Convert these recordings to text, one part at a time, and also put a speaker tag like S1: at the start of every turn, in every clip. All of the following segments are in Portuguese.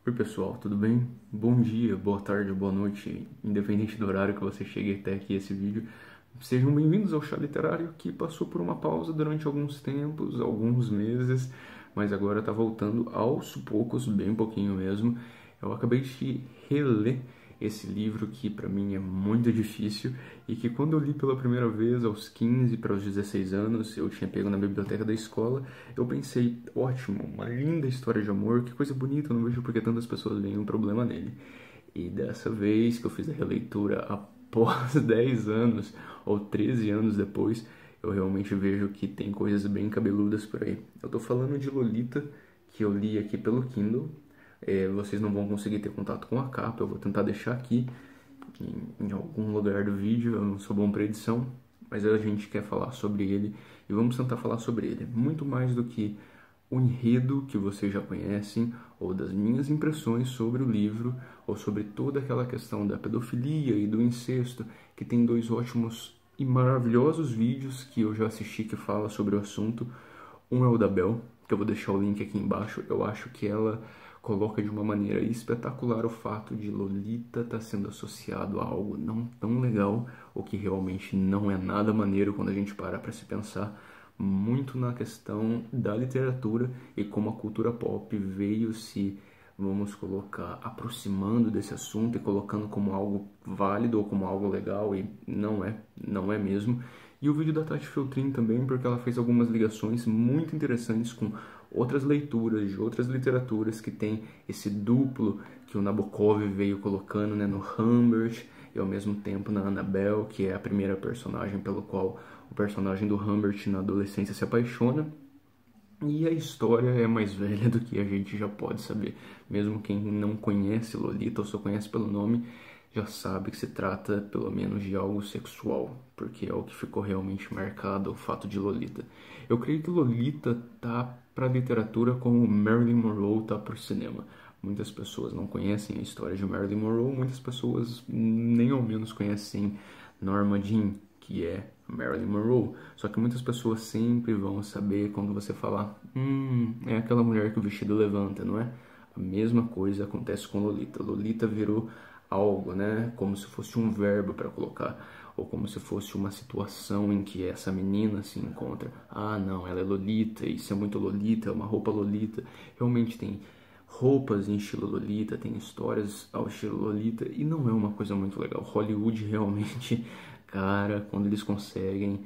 S1: Oi pessoal, tudo bem? Bom dia, boa tarde, boa noite, independente do horário que você chegue até aqui esse vídeo. Sejam bem-vindos ao Chá Literário, que passou por uma pausa durante alguns tempos, alguns meses, mas agora está voltando aos poucos, bem pouquinho mesmo. Eu acabei de reler esse livro que para mim é muito difícil e que quando eu li pela primeira vez aos 15 para os 16 anos, eu tinha pego na biblioteca da escola, eu pensei, ótimo, uma linda história de amor, que coisa bonita, eu não vejo porque tantas pessoas veem um problema nele. E dessa vez que eu fiz a releitura após 10 anos ou 13 anos depois, eu realmente vejo que tem coisas bem cabeludas por aí. Eu tô falando de Lolita, que eu li aqui pelo Kindle. Vocês não vão conseguir ter contato com a capa, eu vou tentar deixar aqui em algum lugar do vídeo, eu não sou bom para edição, mas a gente quer falar sobre ele e vamos tentar falar sobre ele. Muito mais do que o enredo que vocês já conhecem, ou das minhas impressões sobre o livro, ou sobre toda aquela questão da pedofilia e do incesto, que tem dois ótimos e maravilhosos vídeos que eu já assisti que fala sobre o assunto. Um é o da Bel, que eu vou deixar o link aqui embaixo. Eu acho que ela coloca de uma maneira espetacular o fato de Lolita estar sendo associado a algo não tão legal, o que realmente não é nada maneiro quando a gente para se pensar muito na questão da literatura e como a cultura pop veio se, vamos colocar, aproximando desse assunto e colocando como algo válido ou como algo legal, e não é mesmo. E o vídeo da Tati Feltrin também, porque ela fez algumas ligações muito interessantes com outras leituras de outras literaturas que tem esse duplo que o Nabokov veio colocando, né, no Humbert e ao mesmo tempo na Annabelle, que é a primeira personagem pelo qual o personagem do Humbert na adolescência se apaixona. E a história é mais velha do que a gente já pode saber. Mesmo quem não conhece Lolita ou só conhece pelo nome, já sabe que se trata pelo menos de algo sexual, porque é o que ficou realmente marcado, o fato de Lolita. Eu creio que Lolita tá para a literatura como Marilyn Monroe tá para o cinema. Muitas pessoas não conhecem a história de Marilyn Monroe, muitas pessoas nem ao menos conhecem Norma Jean, que é Marilyn Monroe. Só que muitas pessoas sempre vão saber quando você falar, é aquela mulher que o vestido levanta, não é? A mesma coisa acontece com Lolita. Lolita virou algo, né? Como se fosse um verbo para colocar, ou como se fosse uma situação em que essa menina se encontra. Ah, não, ela é Lolita, isso é muito Lolita, é uma roupa Lolita. Realmente tem roupas em estilo Lolita, tem histórias ao estilo Lolita, e não é uma coisa muito legal. Hollywood realmente, cara, quando eles conseguem,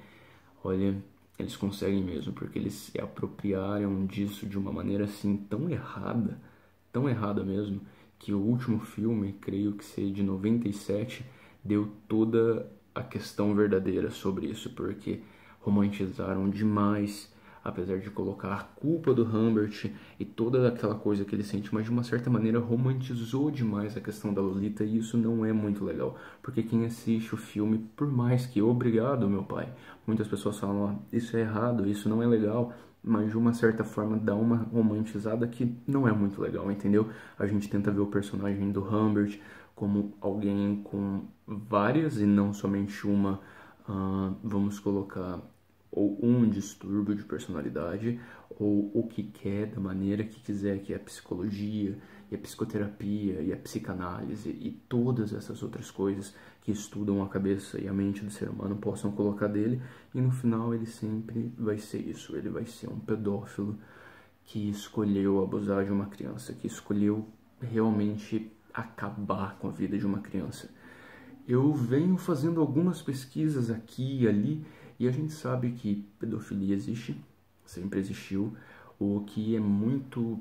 S1: olha, eles conseguem mesmo, porque eles se apropriaram disso de uma maneira assim tão errada mesmo, que o último filme, creio que seja de 97, deu toda a questão verdadeira sobre isso, porque romantizaram demais, apesar de colocar a culpa do Humbert e toda aquela coisa que ele sente, mas de uma certa maneira romantizou demais a questão da Lolita, e isso não é muito legal, porque quem assiste o filme, por mais que obrigado, meu pai, muitas pessoas falam, isso é errado, isso não é legal, mas de uma certa forma dá uma romantizada que não é muito legal, entendeu? A gente tenta ver o personagem do Humbert como alguém com várias e não somente uma, vamos colocar, ou um distúrbio de personalidade, ou o que quer, da maneira que quiser, que é a psicologia, e a psicoterapia, e a psicanálise, e todas essas outras coisas que estudam a cabeça e a mente do ser humano possam colocar dele, e no final ele sempre vai ser isso, ele vai ser um pedófilo que escolheu abusar de uma criança, que escolheu realmente acabar com a vida de uma criança. Eu venho fazendo algumas pesquisas aqui e ali, e a gente sabe que pedofilia existe, sempre existiu. O que é muito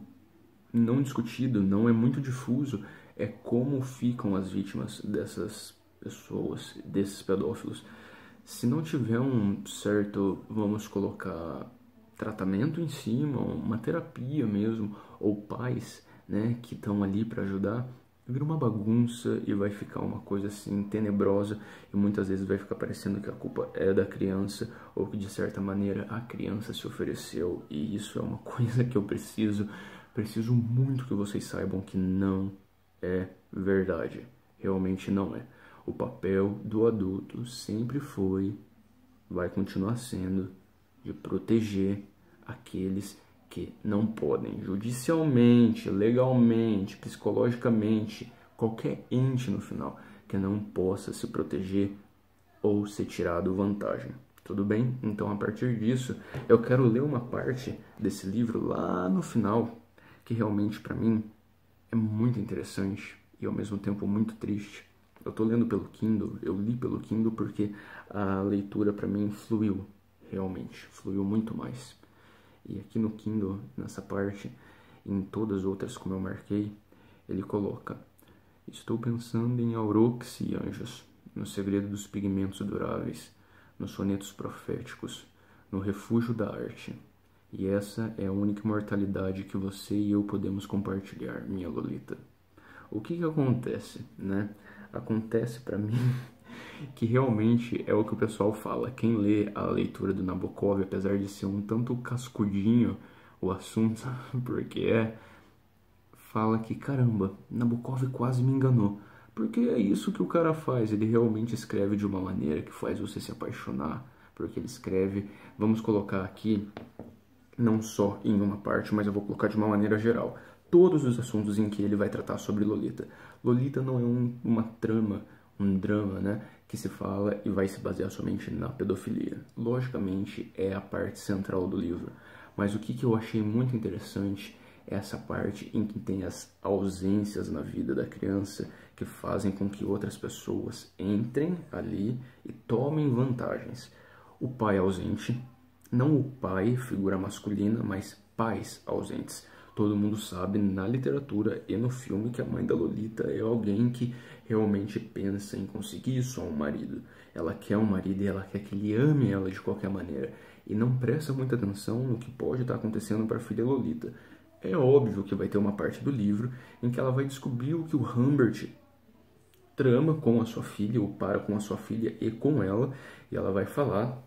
S1: não discutido, não é muito difuso, é como ficam as vítimas dessas pessoas, desses pedófilos. Se não tiver um certo, vamos colocar, tratamento em cima, uma terapia mesmo, ou pais, né, que estão ali para ajudar, vira uma bagunça e vai ficar uma coisa assim tenebrosa, e muitas vezes vai ficar parecendo que a culpa é da criança, ou que de certa maneira a criança se ofereceu, e isso é uma coisa que eu preciso muito que vocês saibam que não é verdade, realmente não é. O papel do adulto sempre foi, vai continuar sendo, de proteger aqueles que não podem judicialmente, legalmente, psicologicamente, qualquer ente no final que não possa se proteger ou ser tirado vantagem. Tudo bem? Então, a partir disso, eu quero ler uma parte desse livro lá no final, que realmente para mim é muito interessante e ao mesmo tempo muito triste. Eu tô lendo pelo Kindle, eu li pelo Kindle porque a leitura para mim fluiu, realmente, fluiu muito mais. E aqui no Kindle, nessa parte, e em todas as outras como eu marquei, ele coloca: estou pensando em Aurochs e anjos, no segredo dos pigmentos duráveis, nos sonetos proféticos, no refúgio da arte. E essa é a única imortalidade que você e eu podemos compartilhar, minha Lolita. O que acontece, né? Acontece pra mim que realmente é o que o pessoal fala. Quem lê a leitura do Nabokov, apesar de ser um tanto cascudinho o assunto, porque fala que, caramba, Nabokov quase me enganou. Porque é isso que o cara faz, ele realmente escreve de uma maneira que faz você se apaixonar. Porque ele escreve, vamos colocar aqui, não só em uma parte, mas eu vou colocar de uma maneira geral, todos os assuntos em que ele vai tratar sobre Lolita. Lolita não é uma trama, um drama, né, que se fala e vai se basear somente na pedofilia. Logicamente, é a parte central do livro. Mas o que eu achei muito interessante é essa parte em que tem as ausências na vida da criança que fazem com que outras pessoas entrem ali e tomem vantagens. O pai ausente, não o pai, figura masculina, mas pais ausentes. Todo mundo sabe na literatura e no filme que a mãe da Lolita é alguém que realmente pensa em conseguir só um marido. Ela quer um marido e ela quer que ele ame ela de qualquer maneira. E não presta muita atenção no que pode estar acontecendo para a filha Lolita. É óbvio que vai ter uma parte do livro em que ela vai descobrir o que o Humbert trama com a sua filha, ou para com a sua filha e com ela, e ela vai falar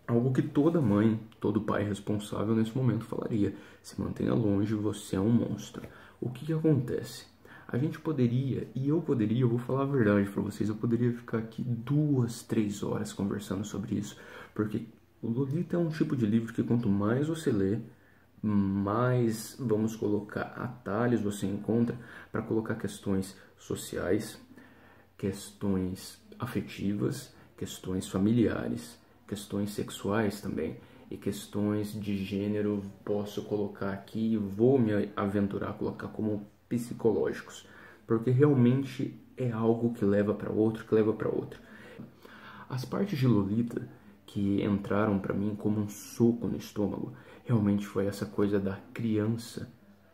S1: algo que toda mãe, todo pai responsável nesse momento falaria: se mantenha longe, você é um monstro. O que acontece? A gente poderia, e eu vou falar a verdade para vocês, eu poderia ficar aqui 2, 3 horas conversando sobre isso, porque o Lolita é um tipo de livro que quanto mais você lê, mais, vamos colocar, atalhos você encontra para colocar questões sociais, questões afetivas, questões familiares, questões sexuais também e questões de gênero. Posso colocar aqui, vou me aventurar a colocar como psicológicos, porque realmente é algo que leva para outro, que leva para outro. As partes de Lolita que entraram para mim como um soco no estômago realmente foi essa coisa da criança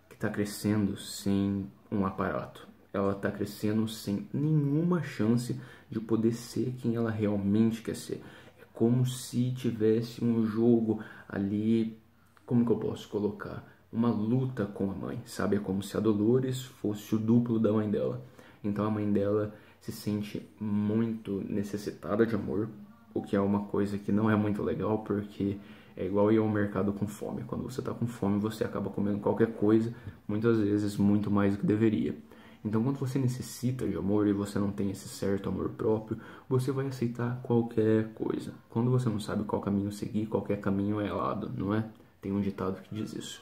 S1: que está crescendo sem um aparato. Ela está crescendo sem nenhuma chance de poder ser quem ela realmente quer ser. É como se tivesse um jogo ali, como que eu posso colocar? Uma luta com a mãe, sabe? É como se a Dolores fosse o duplo da mãe dela. Então a mãe dela se sente muito necessitada de amor, o que é uma coisa que não é muito legal, porque é igual ir ao mercado com fome. Quando você está com fome, você acaba comendo qualquer coisa, muitas vezes muito mais do que deveria. Então, quando você necessita de amor e você não tem esse certo amor próprio, você vai aceitar qualquer coisa. Quando você não sabe qual caminho seguir, qualquer caminho é errado, não é? Tem um ditado que diz isso.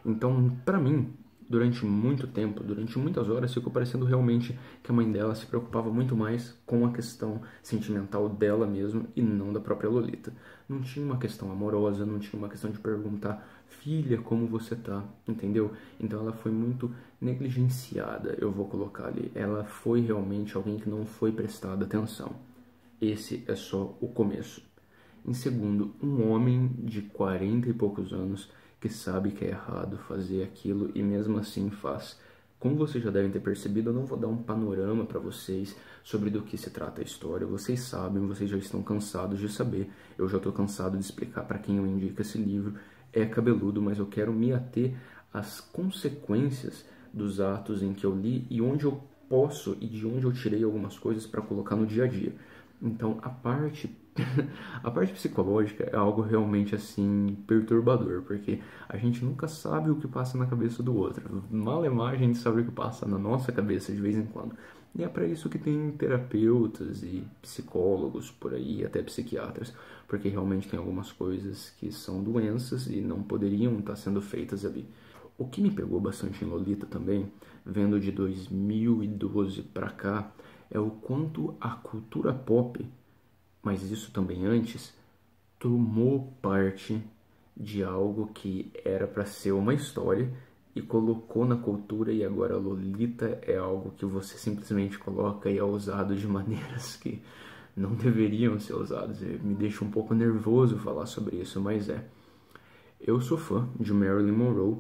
S1: Então, pra mim, durante muito tempo, durante muitas horas, ficou parecendo realmente que a mãe dela se preocupava muito mais com a questão sentimental dela mesma e não da própria Lolita. Não tinha uma questão amorosa, não tinha uma questão de perguntar: filha, como você tá? Entendeu? Então ela foi muito negligenciada, eu vou colocar ali. Ela foi realmente alguém que não foi prestada atenção. Esse é só o começo. Em segundo, um homem de 40 e poucos anos que sabe que é errado fazer aquilo e mesmo assim faz. Como vocês já devem ter percebido, eu não vou dar um panorama para vocês sobre do que se trata a história. Vocês sabem, vocês já estão cansados de saber. Eu já estou cansado de explicar para quem eu indico esse livro. É cabeludo, mas eu quero me ater às consequências dos atos em que eu li e onde eu posso e de onde eu tirei algumas coisas para colocar no dia a dia. Então, a parte psicológica é algo realmente assim perturbador, porque a gente nunca sabe o que passa na cabeça do outro. Malemar a gente sabe o que passa na nossa cabeça de vez em quando. E é para isso que tem terapeutas e psicólogos por aí, até psiquiatras, porque realmente tem algumas coisas que são doenças e não poderiam estar sendo feitas ali. O que me pegou bastante em Lolita também, vendo de 2012 para cá, é o quanto a cultura pop, mas isso também antes, tomou parte de algo que era para ser uma história e colocou na cultura, e agora Lolita é algo que você simplesmente coloca e é usado de maneiras que não deveriam ser usadas. Me deixa um pouco nervoso falar sobre isso, mas é. Eu sou fã de Marilyn Monroe,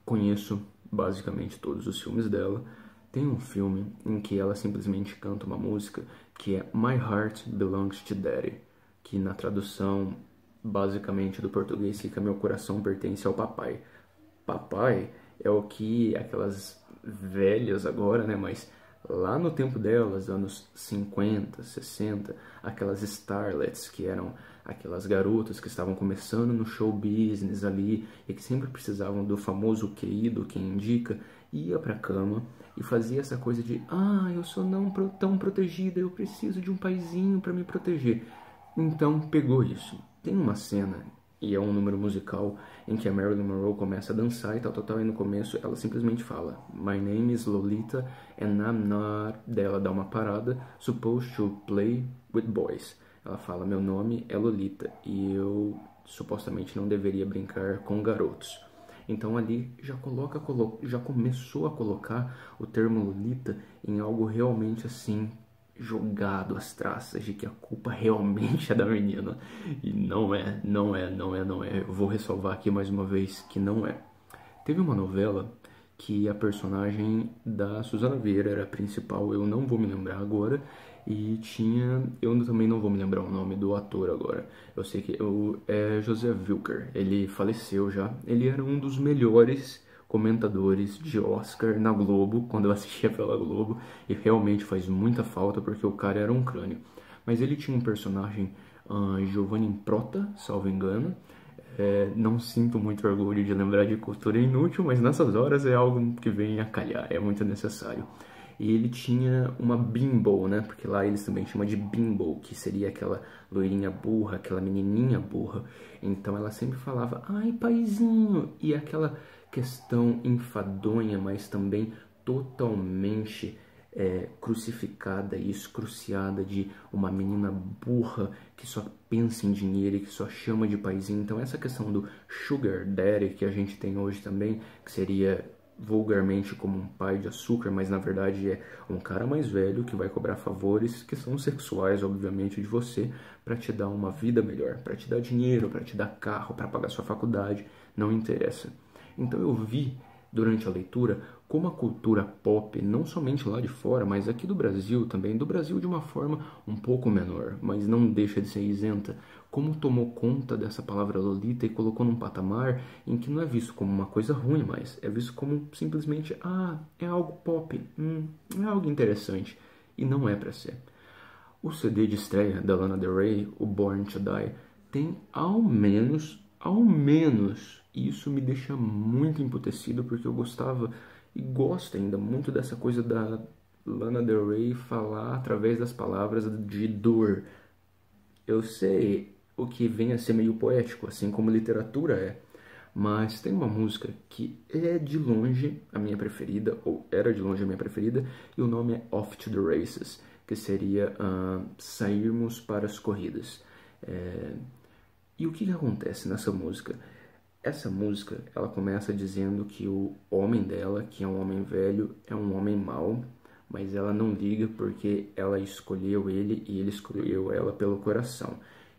S1: conheço basicamente todos os filmes dela. Tem um filme em que ela simplesmente canta uma música que é My Heart Belongs to Daddy, que na tradução basicamente do português fica Meu coração pertence ao papai. Papai é o que aquelas velhas agora, né, mas lá no tempo delas, anos 50, 60, aquelas starlets que eram aquelas garotas que estavam começando no show business ali e que sempre precisavam do famoso querido, quem indica, ia pra cama e fazia essa coisa de eu sou não tão protegida, eu preciso de um paizinho pra me proteger. Então pegou isso. Tem uma cena, e é um número musical, em que a Marilyn Monroe começa a dançar e tal, e no começo ela simplesmente fala My name is Lolita and I'm not... Daí ela dá uma parada, supposed to play with boys. Ela fala, meu nome é Lolita e eu supostamente não deveria brincar com garotos. Então ali já começou a colocar o termo Lolita em algo realmente assim jogado às traças de que a culpa realmente é da menina. E não é. Eu vou ressalvar aqui mais uma vez que não é. Teve uma novela que a personagem da Suzana Vieira era a principal, eu não vou me lembrar agora, e eu também não vou me lembrar o nome do ator agora. Eu sei que é José Wilker, ele faleceu já, ele era um dos melhores comentadores de Oscar na Globo, quando eu assistia pela Globo, e realmente faz muita falta porque o cara era um crânio. Mas ele tinha um personagem, Giovanni Improta, salvo engano. Não sinto muito orgulho de lembrar de cultura inútil, mas nessas horas é algo que vem a calhar, é muito necessário. E ele tinha uma bimbo, né? Porque lá eles também chamam de bimbo, que seria aquela loirinha burra, aquela menininha burra. Então ela sempre falava, ai paizinho, e aquela questão enfadonha, mas também totalmente crucificada e excruciada de uma menina burra que só pensa em dinheiro e que só chama de paizinho. Então essa questão do sugar daddy que a gente tem hoje também, que seria vulgarmente como um pai de açúcar, mas na verdade é um cara mais velho que vai cobrar favores que são sexuais, obviamente, de você para te dar uma vida melhor, para te dar dinheiro, para te dar carro, para pagar sua faculdade, não interessa. Então eu vi durante a leitura como a cultura pop, não somente lá de fora, mas aqui do Brasil também, do Brasil de uma forma um pouco menor, mas não deixa de ser isenta, como tomou conta dessa palavra Lolita e colocou num patamar em que não é visto como uma coisa ruim, mas é visto como simplesmente, é algo pop, é algo interessante, e não é pra ser. O CD de estreia da Lana Del Rey, o Born to Die, tem ao menos, e isso me deixa muito emputecido porque eu gostava e gosto ainda muito dessa coisa da Lana Del Rey falar através das palavras de dor. Eu sei o que vem a ser meio poético, assim como literatura é, mas tem uma música que é de longe a minha preferida, ou era de longe a minha preferida, e o nome é Off to the Races, que seria sairmos para as corridas. E o que acontece nessa música? Essa música, ela começa dizendo que o homem dela, que é um homem velho, é um homem mau, mas ela não liga porque ela escolheu ele e ele escolheu ela pelo coração.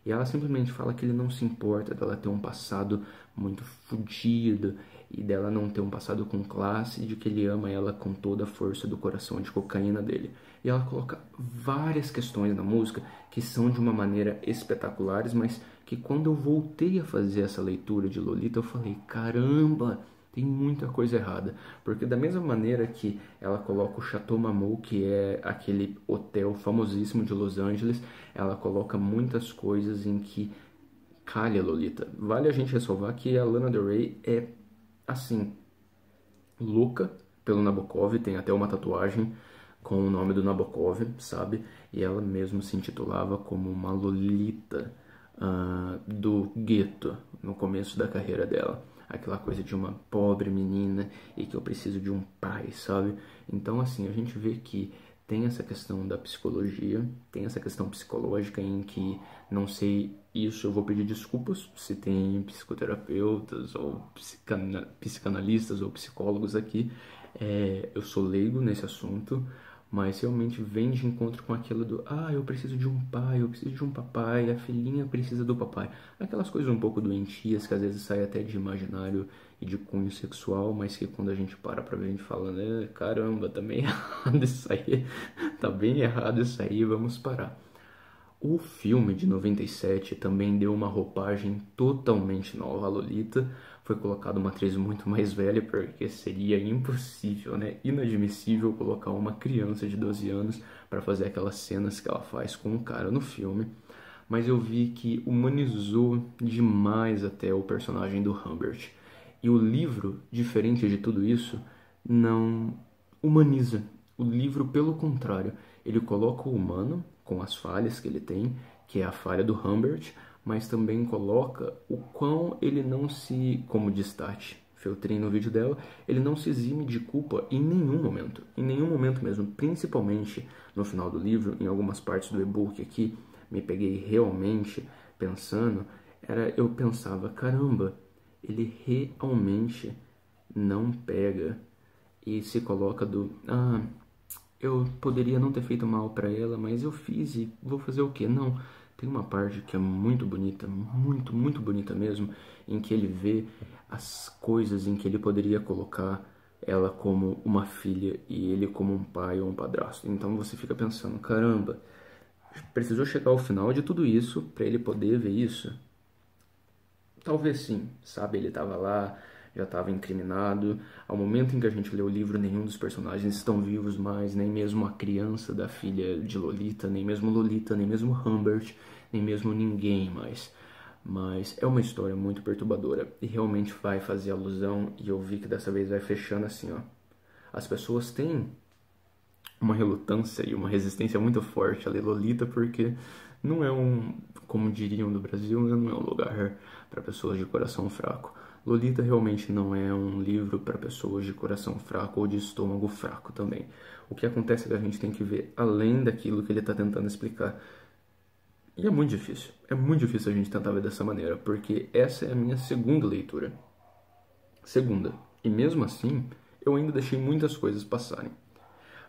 S1: E ela simplesmente fala que ele não se importa dela ter um passado muito fodido e dela não ter um passado com classe, de que ele ama ela com toda a força do coração de cocaína dele. E ela coloca várias questões na música que são de uma maneira espetaculares, mas que quando eu voltei a fazer essa leitura de Lolita, eu falei, caramba, tem muita coisa errada. Porque da mesma maneira que ela coloca o Chateau Marmont, que é aquele hotel famosíssimo de Los Angeles, ela coloca muitas coisas em que calha Lolita. Vale a gente ressalvar que a Lana Del Rey é, assim, louca pelo Nabokov, tem até uma tatuagem com o nome do Nabokov, sabe? E ela mesma se intitulava como uma Lolita do gueto no começo da carreira dela. Aquela coisa de uma pobre menina e que eu preciso de um pai, sabe? Então, assim, a gente vê que tem essa questão da psicologia, tem essa questão psicológica em que, não sei, isso eu vou pedir desculpas se tem psicoterapeutas ou psicanalistas ou psicólogos aqui. Eu sou leigo nesse assunto, mas realmente vem de encontro com aquilo do eu preciso de um pai, eu preciso de um papai, a filhinha precisa do papai. Aquelas coisas um pouco doentias que às vezes saem até de imaginário e de cunho sexual, mas que quando a gente para pra ver, a gente fala, né, caramba, tá bem errado isso aí, tá bem errado isso aí, vamos parar. O filme de 97 também deu uma roupagem totalmente nova à Lolita. Foi colocada uma atriz muito mais velha, porque seria impossível, né? Inadmissível colocar uma criança de 12 anos para fazer aquelas cenas que ela faz com o cara no filme. Mas eu vi que humanizou demais até o personagem do Humbert. E o livro, diferente de tudo isso, não humaniza. O livro, pelo contrário, ele coloca o humano com as falhas que ele tem, que é a falha do Humbert, mas também coloca o quão ele não se, como diz Tati, filtrei no vídeo dela, ele não se exime de culpa em nenhum momento mesmo, principalmente no final do livro, em algumas partes do e-book aqui, me peguei realmente pensando, eu pensava, caramba, ele realmente não pega e se coloca eu poderia não ter feito mal pra ela, mas eu fiz e vou fazer o quê? Não, tem uma parte que é muito bonita, muito, muito bonita mesmo, em que ele vê as coisas em que ele poderia colocar ela como uma filha e ele como um pai ou um padrasto. Então você fica pensando, caramba, precisou chegar ao final de tudo isso pra ele poder ver isso? Talvez sim, sabe? Ele estava lá, já estava incriminado. Ao momento em que a gente lê o livro, nenhum dos personagens estão vivos mais, nem mesmo a criança da filha de Lolita, nem mesmo Lolita, nem mesmo Humbert, nem mesmo ninguém mais. Mas é uma história muito perturbadora e realmente vai fazer alusão, e eu vi que dessa vez vai fechando assim, ó. As pessoas têm uma relutância e uma resistência muito forte a ler Lolita porque não é como diriam no Brasil, não é um lugar para pessoas de coração fraco. Lolita realmente não é um livro para pessoas de coração fraco ou de estômago fraco também. O que acontece é que a gente tem que ver além daquilo que ele está tentando explicar. E é muito difícil a gente tentar ver dessa maneira, porque essa é a minha segunda leitura. Segunda. E mesmo assim, eu ainda deixei muitas coisas passarem.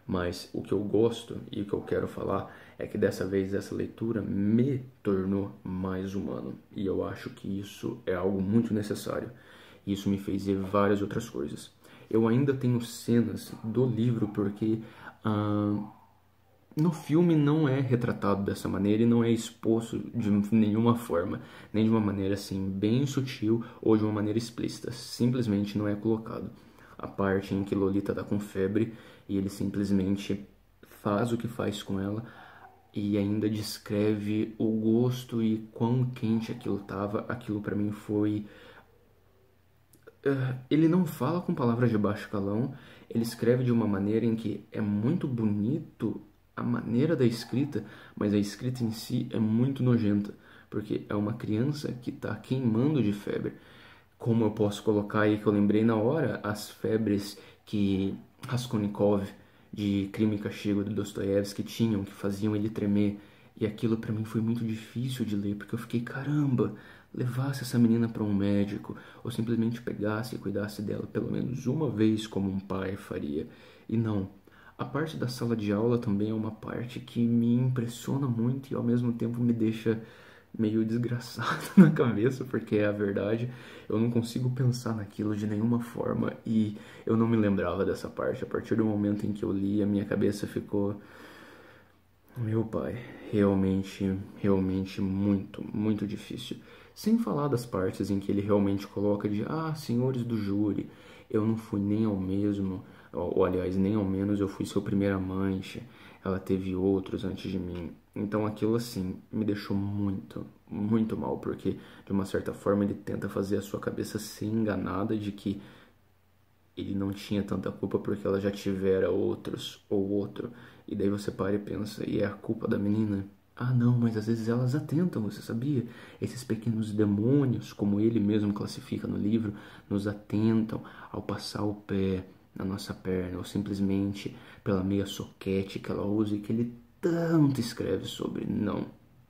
S1: Mas o que eu gosto e o que eu quero falar é que dessa vez essa leitura me tornou mais humano. E eu acho que isso é algo muito necessário. E isso me fez ver várias outras coisas. Eu ainda tenho cenas do livro porque no filme não é retratado dessa maneira e não é exposto de nenhuma forma, nem de uma maneira assim bem sutil ou de uma maneira explícita. Simplesmente não é colocado. A parte em que Lolita tá com febre e ele simplesmente faz o que faz com ela e ainda descreve o gosto e quão quente aquilo tava. Aquilo pra mim foi... ele não fala com palavras de baixo calão, ele escreve de uma maneira em que é muito bonito a maneira da escrita, mas a escrita em si é muito nojenta, porque é uma criança que tá queimando de febre. Como eu posso colocar aí que eu lembrei na hora, as febres que Raskolnikov de Crime e Castigo de Dostoiévski tinham, que faziam ele tremer. E aquilo pra mim foi muito difícil de ler, porque eu fiquei, caramba, levasse essa menina para um médico, ou simplesmente pegasse e cuidasse dela pelo menos uma vez como um pai faria. E não. A parte da sala de aula também é uma parte que me impressiona muito e ao mesmo tempo me deixa meio desgraçado na cabeça, porque é a verdade. Eu não consigo pensar naquilo de nenhuma forma e eu não me lembrava dessa parte. A partir do momento em que eu li, a minha cabeça ficou... Meu pai, realmente muito, muito difícil. Sem falar das partes em que ele realmente coloca de senhores do júri, eu não fui nem ao mesmo, ou aliás, nem ao menos eu fui seu primeiro amante, ela teve outros antes de mim. Então aquilo assim me deixou muito, muito mal, porque de uma certa forma ele tenta fazer a sua cabeça ser enganada de que ele não tinha tanta culpa porque ela já tivera outros ou outro. E daí você para e pensa, e é a culpa da menina? Ah, não, mas às vezes elas atentam, você sabia? Esses pequenos demônios, como ele mesmo classifica no livro, nos atentam ao passar o pé na nossa perna, ou simplesmente pela meia soquete que ela usa e que ele tanto escreve sobre. Não,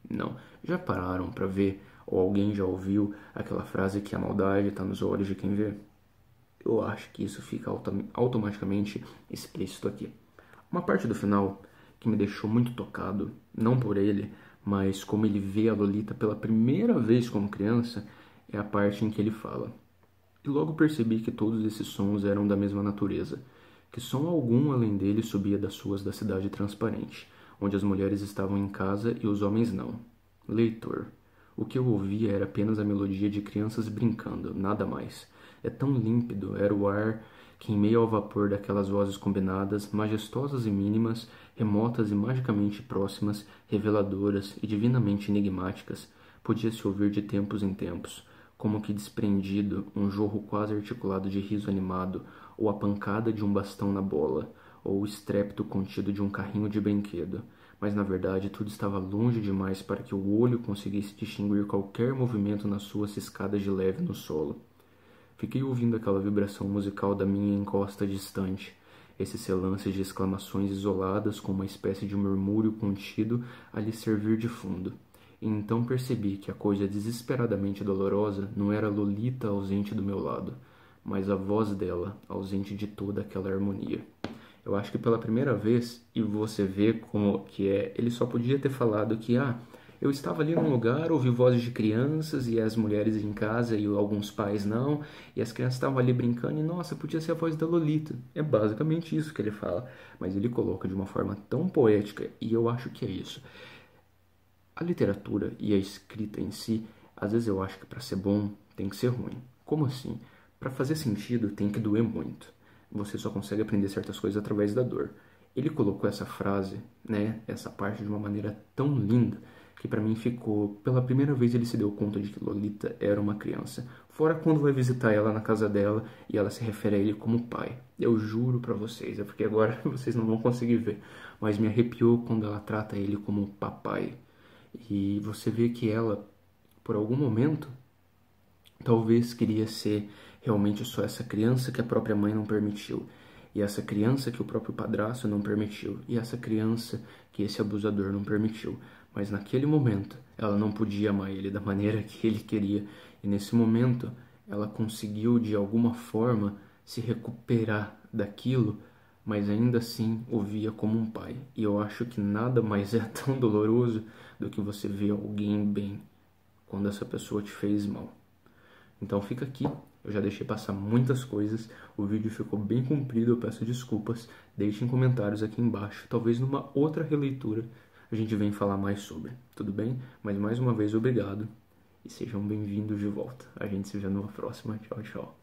S1: não. Já pararam para ver, ou alguém já ouviu aquela frase que a maldade está nos olhos de quem vê? Eu acho que isso fica automaticamente explícito aqui. Uma parte do final que me deixou muito tocado, não por ele, mas como ele vê a Lolita pela primeira vez como criança, é a parte em que ele fala: e logo percebi que todos esses sons eram da mesma natureza, que som algum além dele subia das ruas da cidade transparente, onde as mulheres estavam em casa e os homens não. Leitor, o que eu ouvia era apenas a melodia de crianças brincando, nada mais. É tão límpido, era o ar que, em meio ao vapor daquelas vozes combinadas, majestosas e mínimas, remotas e magicamente próximas, reveladoras e divinamente enigmáticas, podia-se ouvir de tempos em tempos, como que desprendido, um jorro quase articulado de riso animado, ou a pancada de um bastão na bola, ou o estrépito contido de um carrinho de brinquedo. Mas na verdade tudo estava longe demais para que o olho conseguisse distinguir qualquer movimento nas suas escadas de leve no solo. Fiquei ouvindo aquela vibração musical da minha encosta distante, esses relances de exclamações isoladas com uma espécie de murmúrio contido a lhe servir de fundo. E então percebi que a coisa desesperadamente dolorosa não era Lolita ausente do meu lado, mas a voz dela ausente de toda aquela harmonia. Eu acho que pela primeira vez, e você vê como que é, ele só podia ter falado que, eu estava ali num lugar, ouvi vozes de crianças e as mulheres em casa e alguns pais não, e as crianças estavam ali brincando e, nossa, podia ser a voz da Lolita. É basicamente isso que ele fala, mas ele coloca de uma forma tão poética, e eu acho que é isso. A literatura e a escrita em si, às vezes eu acho que para ser bom tem que ser ruim. Como assim? Para fazer sentido tem que doer muito. Você só consegue aprender certas coisas através da dor. Ele colocou essa frase, né, essa parte de uma maneira tão linda que para mim ficou, pela primeira vez ele se deu conta de que Lolita era uma criança. Fora quando vai visitar ela na casa dela e ela se refere a ele como pai. Eu juro para vocês, é porque agora vocês não vão conseguir ver, mas me arrepiou quando ela trata ele como papai. E você vê que ela, por algum momento, talvez queria ser realmente só essa criança que a própria mãe não permitiu. E essa criança que o próprio padrasto não permitiu. E essa criança que esse abusador não permitiu. Mas naquele momento, ela não podia amar ele da maneira que ele queria. E nesse momento, ela conseguiu de alguma forma se recuperar daquilo, mas ainda assim o via como um pai. E eu acho que nada mais é tão doloroso do que você ver alguém bem quando essa pessoa te fez mal. Então fica aqui, eu já deixei passar muitas coisas, o vídeo ficou bem comprido, eu peço desculpas, deixem comentários aqui embaixo, talvez numa outra releitura a gente venha falar mais sobre, tudo bem? Mas mais uma vez obrigado e sejam bem-vindos de volta. A gente se vê numa próxima, tchau, tchau.